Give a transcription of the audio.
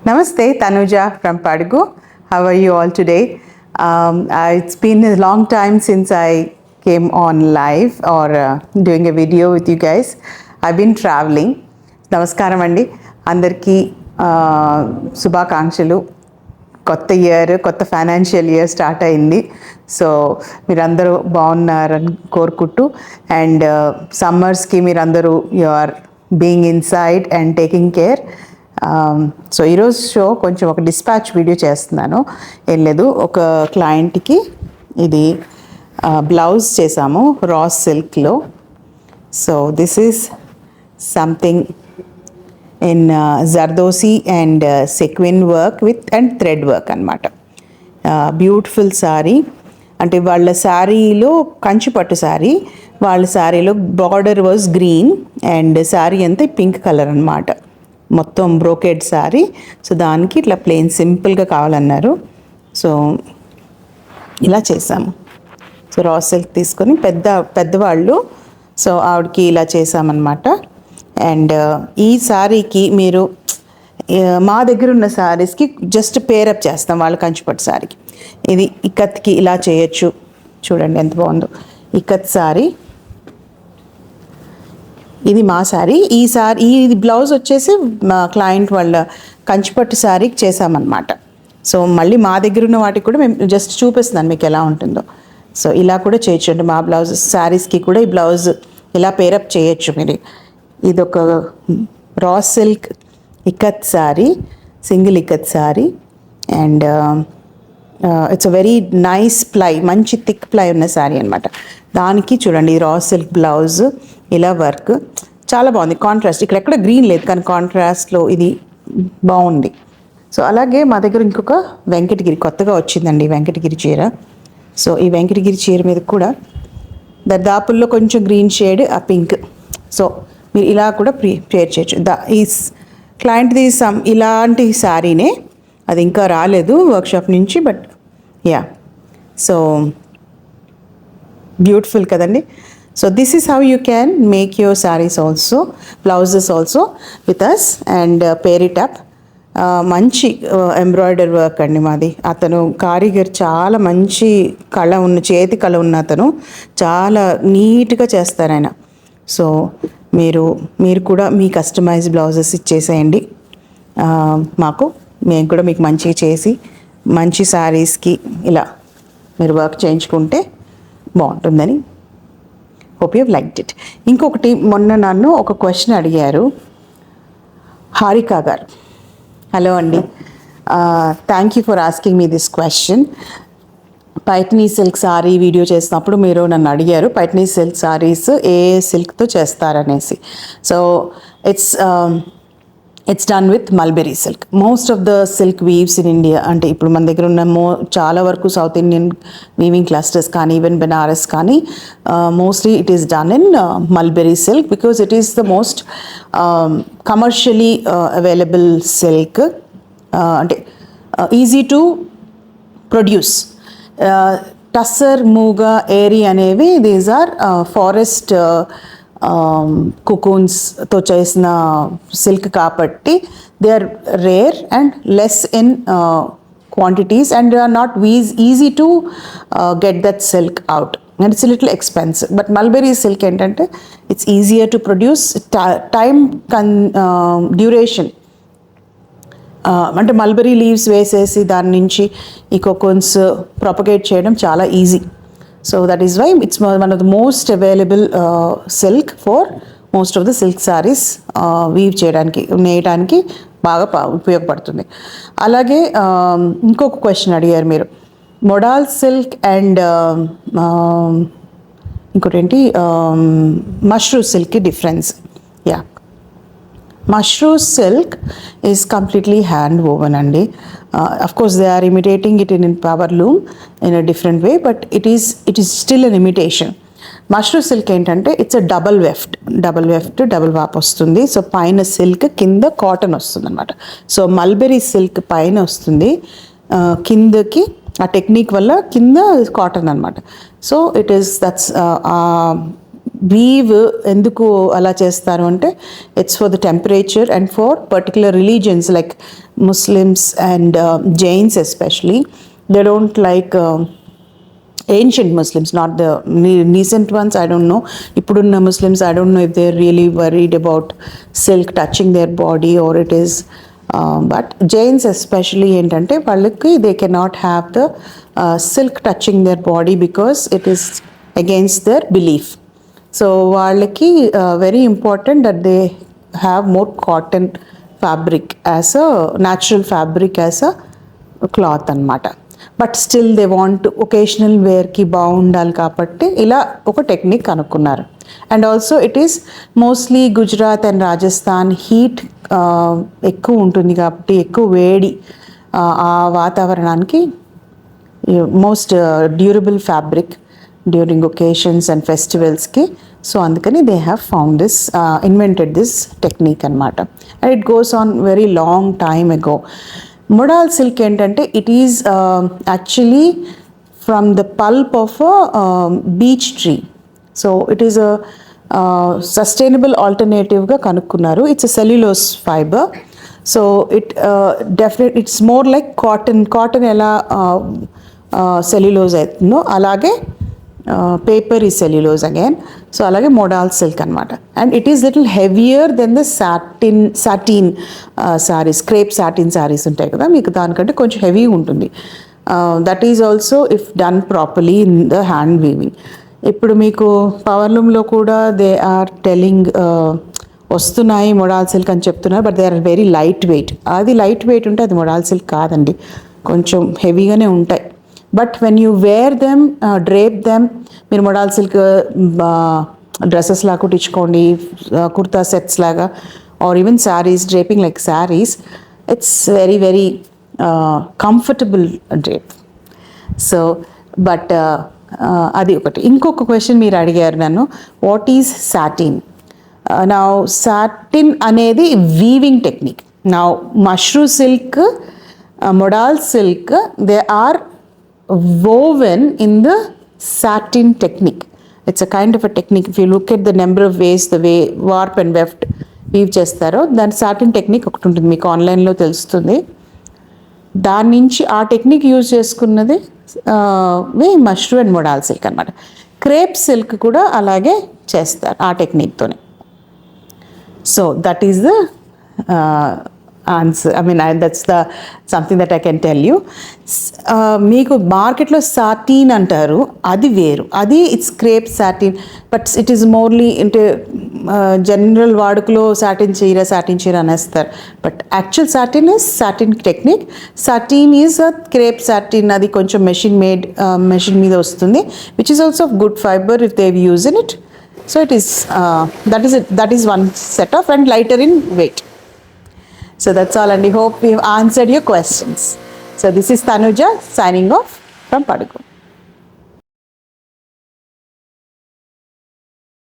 Namaste, Tanuja from Padagu. How are you all today? It's been a long time since I came on live or doing a video with you guys. I've been traveling. Namaskaram andi. Andarki శుభాకాంక్షలు. కొత్త year, కొత్త financial year start అయింది. So మీరందరూ బాగున్నారని కోరుకుంటూ and సమ్మర్స్కి మీరందరూ you are being inside and taking care. So ఈరోజు షో కొంచెం ఒక డిస్పాచ్ వీడియో చేస్తున్నాను. ఏం లేదు, ఒక క్లయింట్కి ఇది బ్లౌజ్ చేసాము రా సిల్క్లో. So this is something in zardozi and sequin work with and thread work అనమాట. బ్యూటిఫుల్ శారీ. అంటే వాళ్ళ శారీలో కంచిపట్టు శారీ, వాళ్ళ శారీలో border was green and sari అంతా పింక్ కలర్ అనమాట. మొత్తం బ్రోకెడ్ శారీ. సో దానికి ఇట్లా ప్లెయిన్ సింపుల్గా కావాలన్నారు. సో ఇలా చేసాము. సో రా సిల్క్ తీసుకొని పెద్దవాళ్ళు, సో ఆవిడకి ఇలా చేసామన్నమాట. అండ్ ఈ శారీకి మీరు మా దగ్గర ఉన్న శారీస్కి జస్ట్ పేరప్ చేస్తాం వాళ్ళ కంచిపట్టు శారీకి. ఇది ఇక్కత్కి ఇలా చేయొచ్చు. చూడండి ఎంత బాగుందో ఇక్కత్ శారీ. ఇది మా శారీ. ఇది బ్లౌజ్ వచ్చేసి మా క్లయింట్ వాళ్ళ కంచిపట్టు శారీకి చేసామన్నమాట. సో మళ్ళీ మా దగ్గర ఉన్న వాటికి కూడా మేము జస్ట్ చూపిస్తున్నాను మీకు ఎలా ఉంటుందో. సో ఇలా కూడా చేయొచ్చు. మా బ్లౌజ్ శారీస్కి కూడా ఈ బ్లౌజ్ ఇలా పేరప్ చేయొచ్చు మీరు. ఇది ఒక raw silk ikat sari, single ikat sari. And it's a very nice ply, మంచి థిక్ ప్లై ఉన్న శారీ అనమాట. దానికి చూడండి రా సిల్క్ బ్లౌజ్ ఇలా వర్క్ చాలా బాగుంది. కాంట్రాస్ట్ ఇక్కడెక్కడ గ్రీన్ లేదు, కానీ కాంట్రాస్ట్లో ఇది బాగుంది. సో అలాగే మా దగ్గర ఇంకొక వెంకటగిరి కొత్తగా వచ్చిందండి, వెంకటగిరి చీర. సో ఈ వెంకటగిరి చీర మీద కూడా దర్దాపుల్లో కొంచెం గ్రీన్ షేడ్, ఆ పింక్. సో మీరు ఇలా కూడా పేర్ చేయొచ్చు. ఈ క్లయింట్ది ఇలాంటి శారీనే, అది ఇంకా రాలేదు వర్క్షాప్ నుంచి, బట్ యా. సో బ్యూటిఫుల్ కదండి. So this is how you can make your saris also, blouses also with us and pair it up. మంచి ఎంబ్రాయిడరీ వర్క్ అండి మాది. అతను కారీగర్ చాలా మంచి కళ ఉన్న, చేతి కళ ఉన్న అతను, చాలా నీట్గా చేస్తారు ఆయన. సో మీరు కూడా మీ కస్టమైజ్ బ్లౌజెస్ ఇచ్చేసేయండి మాకు. మేము కూడా మీకు మంచిగా చేసి మంచి శారీస్కి ఇలా మీరు వర్క్ చేయించుకుంటే బాగుంటుందని. Hope you liked it. ఇంకొకటి, మొన్న నన్ను ఒక క్వశ్చన్ అడిగారు హారిక గారు. హలో అండి, thank you for asking me this question. Paithani silk sari video చేసినప్పుడు మీరు నన్ను అడిగారు పైట్నీ సిల్క్ సారీస్ ఏ సిల్క్తో చేస్తారనేసి. So it's done with mulberry silk. Most of the silk weaves in India, అంటే ఇప్పుడు మన దగ్గర ఉన్న చాలా వరకు సౌత్ ఇండియన్ వీవింగ్ క్లస్టర్స్ కానీ ఈవెన్ బెనారస్ కానీ mostly it is done in mulberry silk because it is the most commercially available silk. అంటే easy to produce. Tussar, muga, eri అనేవి దీస్ ఆర్ ఫారెస్ట్ కుకూన్స్తో చేసిన సిల్క్ కాబట్టి they are rare and less in quantities and they are not easy to get that silk out and it's little expensive. But mulberry silk ఏంటంటే it's easier to produce, time duration. అంటే mulberry leaves వేసేసి దాని నుంచి ఈ cocoons propagate చేయడం చాలా easy. So that is why it's one of the most available silk for most of the silk saris weave చేయడానికి, నేయడానికి బాగా ఉపయోగపడుతుంది. అలాగే ఇంకొక క్వశ్చన్ అడిగారు మీరు, మొడాల్ సిల్క్ అండ్ ఇంకోటి ఏంటి మష్రూ సిల్క్కి difference. Yeah, mashru silk is completely hand woven అండి. Of course they are imitating it in power loom in a different way, but it is still an imitation. Mashru silk ఏంటంటే it's a double weft, double warp వస్తుంది. So పైన silk, కింద cotton వస్తుంది అనమాట. So mulberry silk పైన వస్తుంది, కిందకి ఆ టెక్నిక్ వల్ల కింద కాటన్ అనమాట. సో దట్స్ వీవ్ ఎందుకు అలా చేస్తారు అంటే it's for the temperature and for particular religions like Muslims and Jains especially they don't like ancient Muslims, not the recent ones. I don't know. Ippudunna Muslims, I don't know if they're really worried about silk touching their body or it is. But Jains especially ఏంటంటే వాళ్ళకి they cannot have the silk touching their body because it is against their belief. So వాళ్ళకి very important that they have more cotton fabric as a natural fabric as a cloth అన్నమాట. But still they want occasional వేర్కి బాగుండాలి కాబట్టి ఇలా ఒక technique కనుక్కున్నారు. And also it is mostly Gujarat and Rajasthan heat ఎక్కువ ఉంటుంది కాబట్టి ఎక్కువ వేడి ఆ వాతావరణానికి most durable fabric during occasions and ఫెస్టివల్స్కి. సో అందుకని they have found this invented this technique అనమాట. And it goes on very long time ago. Modal silk ఏంటంటే it is actually from the pulp of beach tree. So it is sustainable ఆల్టర్నేటివ్గా కనుక్కున్నారు. It's a cellulose fibre. So it's more like cotton ఎలా cellulose అవుతుందో అలాగే paper ఈ cellulose again. So అలాగే modal silk అనమాట. And it is little heavier than the satin saris, crepe satin saris ఉంటాయి కదా, మీకు దానికంటే కొంచెం హెవీ ఉంటుంది. That is also if done properly in the hand weaving. ఇప్పుడు మీకు పవర్లూమ్లో కూడా దే ఆర్ టెలింగ్ వస్తున్నాయి మొడాల్ సిల్క్ అని చెప్తున్నారు, but they are very light weight. అది లైట్ వెయిట్ ఉంటే అది మొడాల్ సిల్క్ కాదండి, కొంచెం హెవీగానే ఉంటాయి. But when you wear them, drape them, మీరు మొడాల్ సిల్క్ డ్రెస్సెస్ లాగా కుట్టించుకోండి, కుర్తా సెట్స్ లాగా, or even saris, draping like saris, it's very very comfortable drape. So but అది ఒకటి. ఇంకొక క్వశ్చన్ మీరు అడిగారు నన్ను, వాట్ ఈజ్ సాటిన్? నా సాటిన్ అనేది వీవింగ్ టెక్నిక్. నా mashru silk, modal silk, they are woven in the satin technique. It's a kind of a technique. If you look at the number of ways, the way warp and weft weave చేస్తారో, దాని satin technique ఒకటి ఉంటుంది, మీకు ఆన్లైన్లో తెలుస్తుంది. దాని నుంచి ఆ టెక్నిక్ యూజ్ చేసుకున్నది మష్రూ అండ్ మొడాల్ సిల్క్ అనమాట. క్రేప్ సిల్క్ కూడా అలాగే చేస్తారు ఆ టెక్నిక్తోనే. So that is the answer. I mean that's the something that I can tell you. మీకు మార్కెట్లో సాటీన్ అంటారు, అది వేరు, అది it's crepe satin. But it is morely అంటే జనరల్ వాడుకలో సాటిన్ చీర అనేస్తారు. But actual satin is satin technique. Satin is a crepe satin, అది కొంచెం మెషిన్ మీద వస్తుంది, which is also good fibre if they use in it. So it is that is one set of and lighter in weight. So that's all, and I hope we've answered your questions. So this is Tanuja signing off from Padugu.